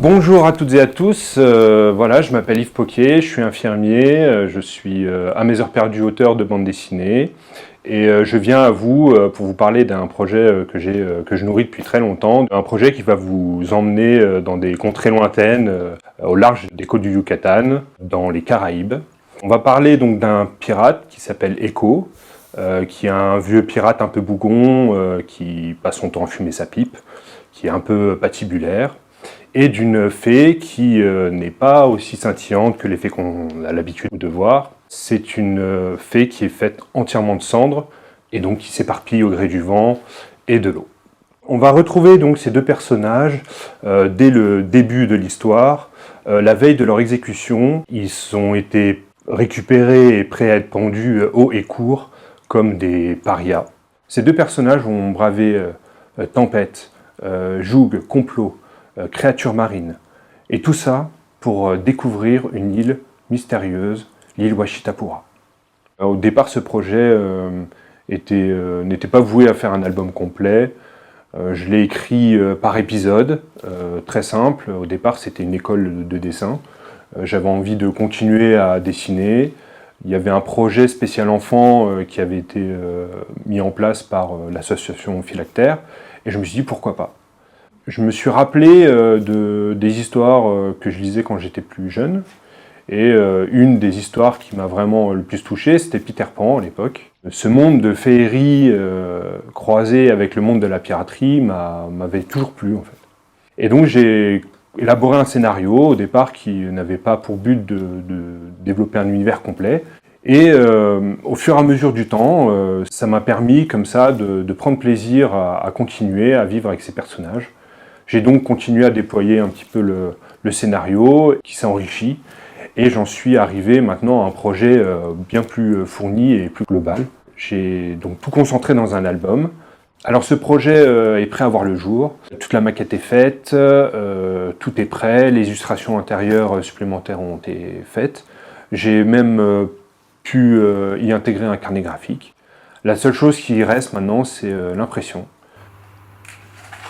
Bonjour à toutes et à tous, voilà, je m'appelle Yves Poquier, je suis infirmier, je suis à mes heures perdues auteur de bande dessinée et je viens à vous pour vous parler d'un projet que je nourris depuis très longtemps, un projet qui va vous emmener dans des contrées lointaines, au large des côtes du Yucatan, dans les Caraïbes. On va parler donc d'un pirate qui s'appelle Echo, qui est un vieux pirate un peu bougon, qui passe son temps à fumer sa pipe, qui est un peu patibulaire, et d'une fée qui n'est pas aussi scintillante que les fées qu'on a l'habitude de voir. C'est une fée qui est faite entièrement de cendres, et donc qui s'éparpille au gré du vent et de l'eau. On va retrouver donc ces deux personnages dès le début de l'histoire. La veille de leur exécution, ils ont été récupérés et prêts à être pendus haut et court, comme des parias. Ces deux personnages ont bravé tempête, joug, complot, créatures marines. Et tout ça pour découvrir une île mystérieuse, l'île Washitapura. Au départ, ce projet n'était pas voué à faire un album complet. Je l'ai écrit par épisode, très simple. Au départ, c'était une école de dessin. J'avais envie de continuer à dessiner. Il y avait un projet spécial enfant qui avait été mis en place par l'association Phylactère. Et je me suis dit, pourquoi pas ? Je me suis rappelé des histoires que je lisais quand j'étais plus jeune. Et une des histoires qui m'a vraiment le plus touché, c'était Peter Pan à l'époque. Ce monde de féerie croisé avec le monde de la piraterie m'avait toujours plu en fait. Et donc j'ai élaboré un scénario au départ qui n'avait pas pour but de développer un univers complet. Et au fur et à mesure du temps, ça m'a permis comme ça de prendre plaisir à continuer à vivre avec ces personnages. J'ai donc continué à déployer un petit peu le scénario qui s'est enrichi et j'en suis arrivé maintenant à un projet bien plus fourni et plus global. J'ai donc tout concentré dans un album. Alors ce projet est prêt à voir le jour. Toute la maquette est faite, tout est prêt, les illustrations intérieures supplémentaires ont été faites. J'ai même pu y intégrer un carnet graphique. La seule chose qui reste maintenant, c'est l'impression.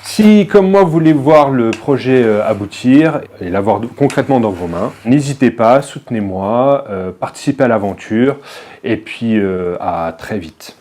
Si, comme moi, vous voulez voir le projet aboutir et l'avoir concrètement dans vos mains, n'hésitez pas, soutenez-moi, participez à l'aventure et puis à très vite.